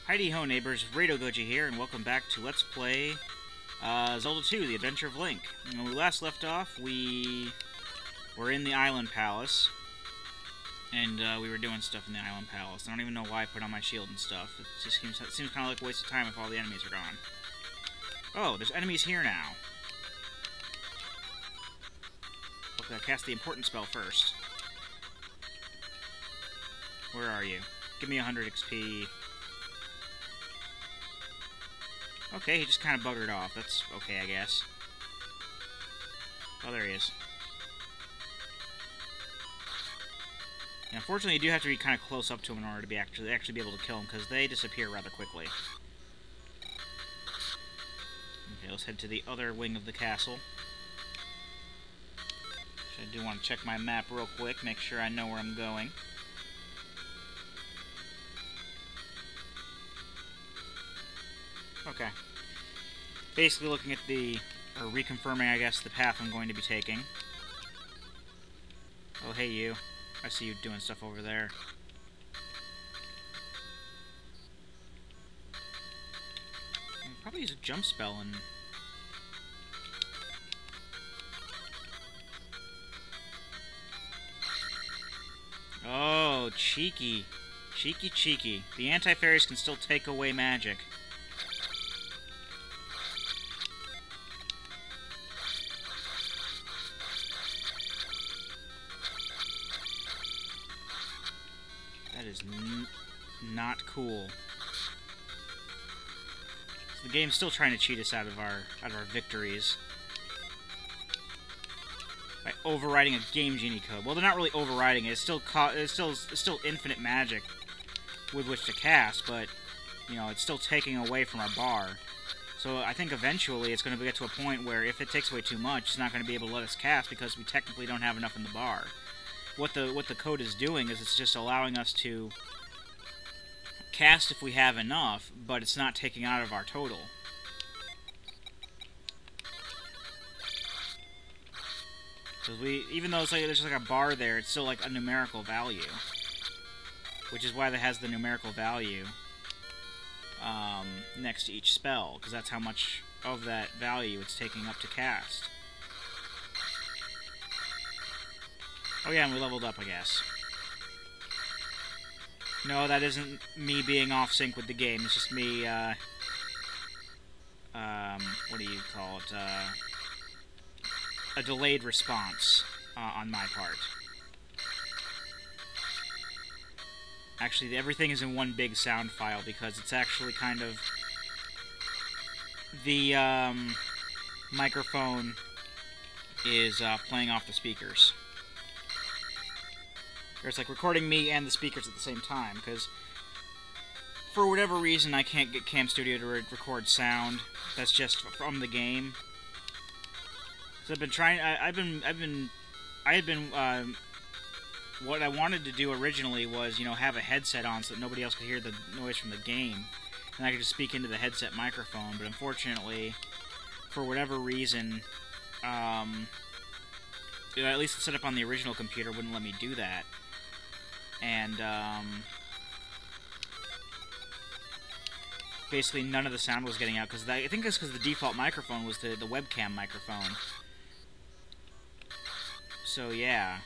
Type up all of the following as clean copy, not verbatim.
Heidi ho neighbors, Radio Goji here, and welcome back to Let's Play Zelda 2, The Adventure of Link. When we last left off, we were in the Island Palace, and we were doing stuff in the Island Palace. I don't even know why I put on my shield and stuff. It just seems kind of like a waste of time if all the enemies are gone. Oh, there's enemies here now. Okay, I cast the important spell first. Where are you? Give me 100 XP. Okay, he just kind of buggered off. That's okay, I guess. Oh, there he is. Yeah, unfortunately, you do have to be kind of close up to him in order to be actually be able to kill him, because they disappear rather quickly. Okay, let's head to the other wing of the castle. I do want to check my map real quick, make sure I know where I'm going. Okay. Basically looking at or reconfirming, I guess, the path I'm going to be taking. Oh, hey you. I see you doing stuff over there. I'll probably use a jump spell and... Oh, cheeky. Cheeky, cheeky. The anti-fairies can still take away magic. That is not cool. So the game's still trying to cheat us out of our victories by overriding a Game Genie code. Well, they're not really overriding it. It's still infinite magic with which to cast, but you know, it's still taking away from our bar. So I think eventually it's going to get to a point where if it takes away too much, it's not going to be able to let us cast because we technically don't have enough in the bar. What the code is doing is it's just allowing us to cast if we have enough, but it's not taking out of our total. Because even though it's like there's just like a bar there, it's still like a numerical value, which is why that has the numerical value next to each spell, because that's how much of that value it's taking up to cast. Oh yeah, and we leveled up, I guess. No, that isn't me being off sync with the game. It's just me, what do you call it? A delayed response on my part. Actually, everything is in one big sound file because it's actually kind of... The microphone is playing off the speakers. Or it's like recording me and the speakers at the same time, because for whatever reason I can't get Cam Studio to record sound that's just from the game. So I've been trying. What I wanted to do originally was, you know, have a headset on so that nobody else could hear the noise from the game, and I could just speak into the headset microphone. But unfortunately, for whatever reason, at least the setup on the original computer wouldn't let me do that. And basically none of the sound was getting out, because I think that's because the default microphone was the webcam microphone. So yeah.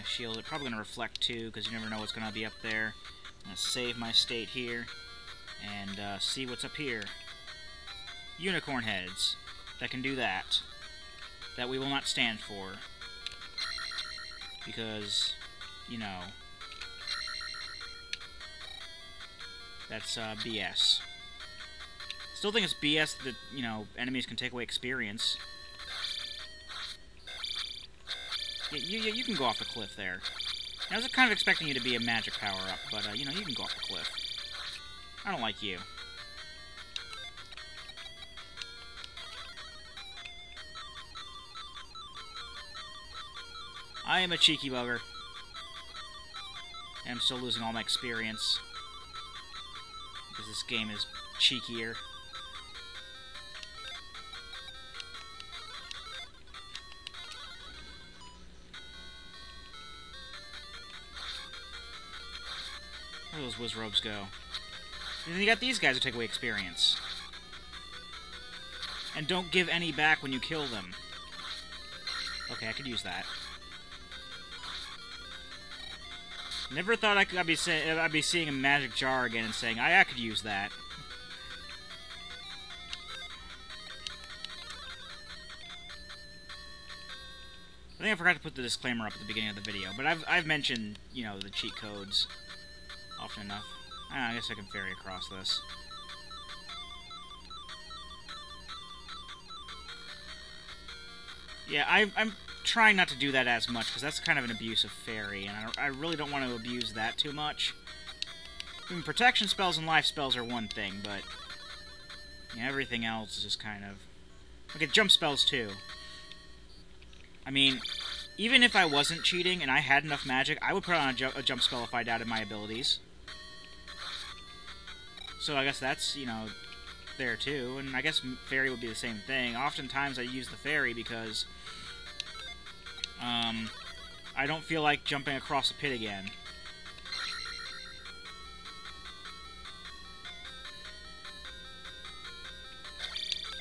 Shield it. Probably going to reflect too, because you never know what's going to be up there. I'm going to save my state here and see what's up here. Unicorn heads that can do that. That we will not stand for. Because, you know, that's BS. Still think it's BS that, you know, enemies can take away experience. You can go off the cliff there. I was kind of expecting you to be a magic power-up, but, you know, you can go off the cliff. I don't like you. I am a cheeky bugger. And I'm still losing all my experience. Because this game is cheekier. Where do those Wizzrobes go? And then you got these guys who take away experience. And don't give any back when you kill them. Okay, I could use that. Never thought I'd be seeing a magic jar again and saying, I could use that. I think I forgot to put the disclaimer up at the beginning of the video, but I've mentioned, you know, the cheat codes often enough. I guess I can ferry across this. Yeah, I'm trying not to do that as much, because that's kind of an abuse of fairy, and I really don't want to abuse that too much. I mean, protection spells and life spells are one thing, but yeah, everything else is just kind of... Okay, jump spells too. I mean, even if I wasn't cheating and I had enough magic, I would put on a jump spell if I doubted my abilities. So I guess that's, you know, there too, and I guess fairy would be the same thing. Oftentimes I use the fairy because I don't feel like jumping across a pit again.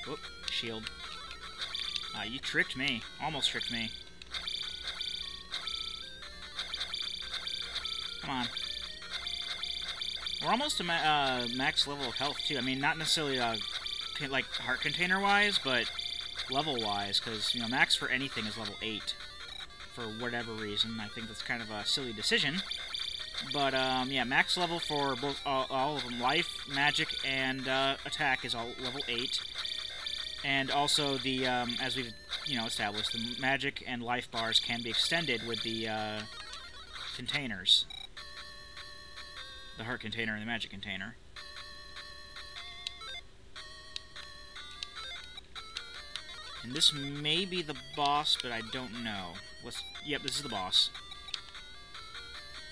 Whoop, shield. You tricked me. Almost tricked me. Come on. We're almost to max level of health, too. I mean, not necessarily, like, heart container-wise, but level-wise, because, you know, max for anything is level 8. For whatever reason. I think that's kind of a silly decision. But, yeah, max level for both all of them. Life, magic, and attack is all level 8. And also, the, as we've, you know, established, the magic and life bars can be extended with the, containers. The heart container and the magic container. And this may be the boss, but I don't know. Yep, this is the boss.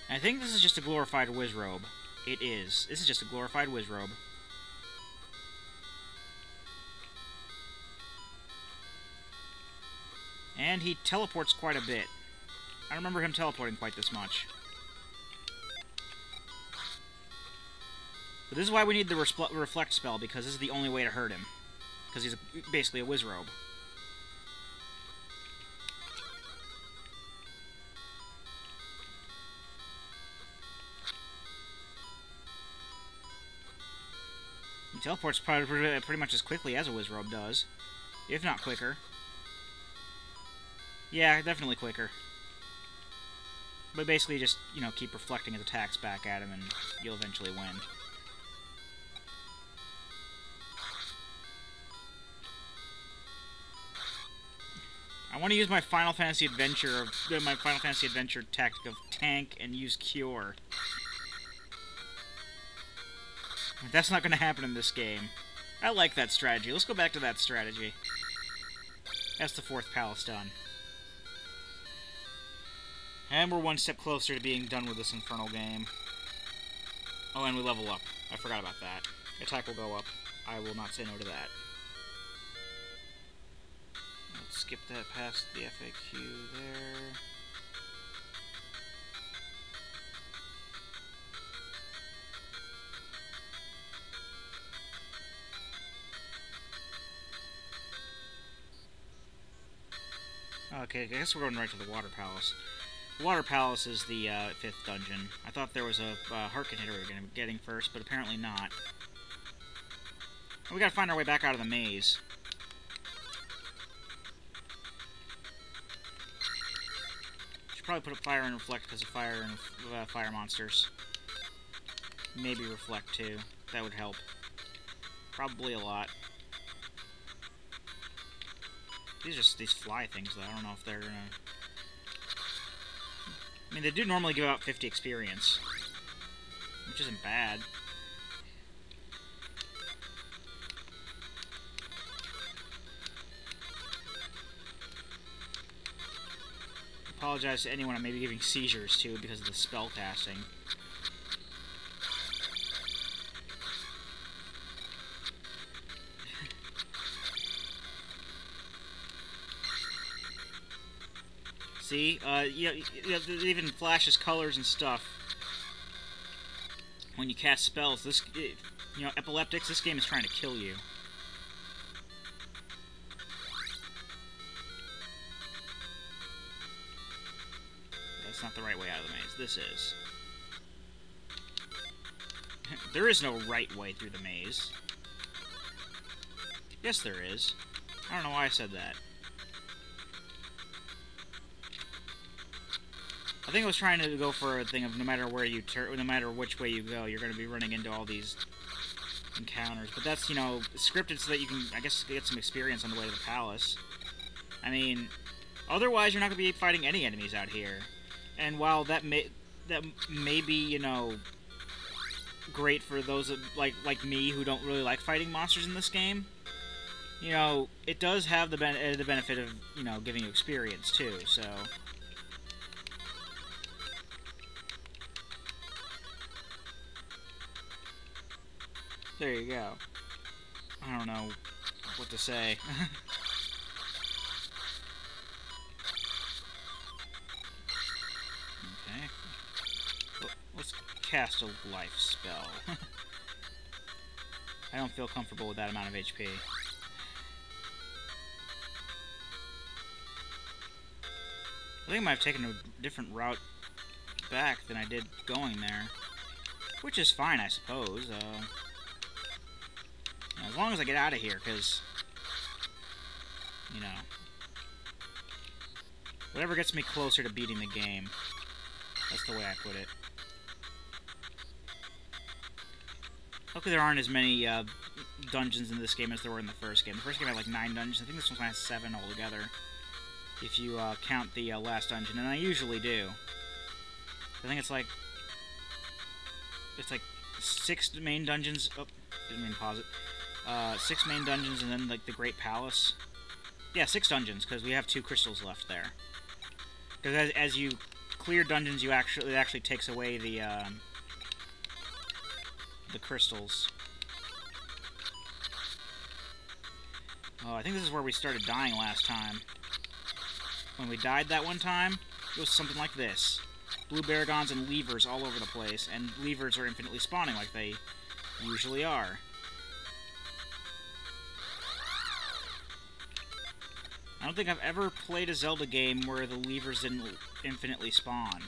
And I think this is just a glorified Wizzrobe. It is. This is just a glorified Wizzrobe. And he teleports quite a bit. I don't remember him teleporting quite this much. But this is why we need the reflect spell, because this is the only way to hurt him. Because he's basically a Wizzrobe. He teleports pretty much as quickly as a Wizzrobe does. If not quicker. Yeah, definitely quicker. But basically just, you know, keep reflecting his attacks back at him and you'll eventually win. I want to use my Final Fantasy Adventure tactic of tank and use cure. That's not going to happen in this game. I like that strategy. Let's go back to that strategy. That's the 4th palace done. And we're one step closer to being done with this infernal game. Oh, and we level up. I forgot about that. Attack will go up. I will not say no to that. Let's skip that past the FAQ there. Okay, I guess we're going right to the Water Palace. The Water Palace is the 5th dungeon. I thought there was a heart container we were getting first, but apparently not. And we gotta find our way back out of the maze. Should probably put up fire and reflect because of fire and fire monsters. Maybe reflect too. That would help. Probably a lot. These are just these fly things, though. I don't know if they're gonna... I mean, they do normally give out 50 experience, which isn't bad. Apologize to anyone I may be giving seizures to because of the spell casting. See? Yeah, it even flashes colors and stuff. when you cast spells, you know, epileptics, this game is trying to kill you. That's not the right way out of the maze. This is. There is no right way through the maze. Yes, there is. I don't know why I said that. I think I was trying to go for a thing of no matter where you turn, no matter which way you go, you're going to be running into all these encounters. But that's, you know, scripted so that you can, I guess, get some experience on the way to the palace. I mean, otherwise you're not going to be fighting any enemies out here. And while that may be, you know, great for those like me who don't really like fighting monsters in this game, you know, it does have the benefit of, you know, giving you experience too. So. There you go. I don't know what to say. Okay. Let's cast a life spell. I don't feel comfortable with that amount of HP. I think I might have taken a different route back than I did going there. Which is fine, I suppose. As long as I get out of here, because, you know, whatever gets me closer to beating the game. That's the way I put it. Hopefully there aren't as many dungeons in this game as there were in the first game. The first game had like 9 dungeons. I think this one has 7 altogether, if you count the last dungeon, and I usually do. I think it's like 6 main dungeons. Oh, didn't mean to pause it. 6 main dungeons and then like the Great Palace. Yeah, 6 dungeons because we have 2 crystals left there. Because as you clear dungeons, it actually takes away the crystals. Oh, I think this is where we started dying last time. When we died that one time, it was something like this: blue baragons and levers all over the place, and levers are infinitely spawning like they usually are. I don't think I've ever played a Zelda game where the levers didn't infinitely spawn.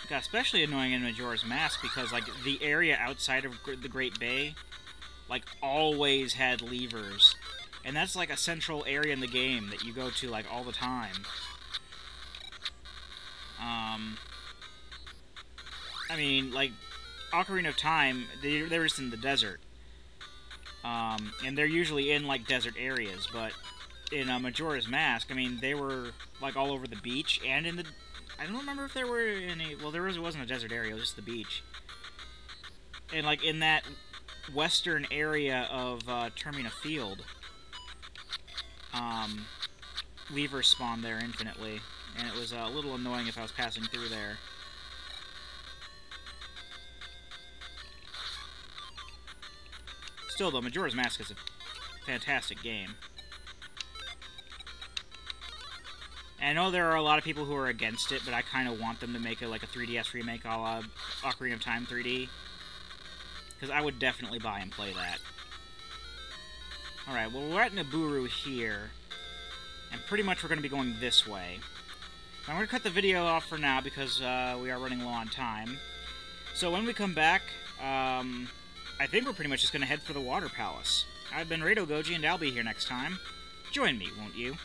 It got especially annoying in Majora's Mask because, like, the area outside of the Great Bay, like, always had levers. And that's, like, a central area in the game that you go to, like, all the time. I mean, like, Ocarina of Time, they're just in the desert. And they're usually in, like, desert areas, but in Majora's Mask, I mean, they were, like, all over the beach, and in the... I don't remember if there were any... Well, there wasn't a desert area, it was just the beach. And, like, in that western area of Termina Field, levers spawned there infinitely, and it was a little annoying if I was passing through there. Still, though, Majora's Mask is a fantastic game. And I know there are a lot of people who are against it, but I kind of want them to make it like a 3DS remake a la Ocarina of Time 3D. Because I would definitely buy and play that. Alright, well, we're at Nabooru here. And pretty much we're going to be going this way. I'm going to cut the video off for now because we are running low on time. So when we come back, I think we're pretty much just going to head for the Water Palace. I've been Rado Goji, and I'll be here next time. Join me, won't you?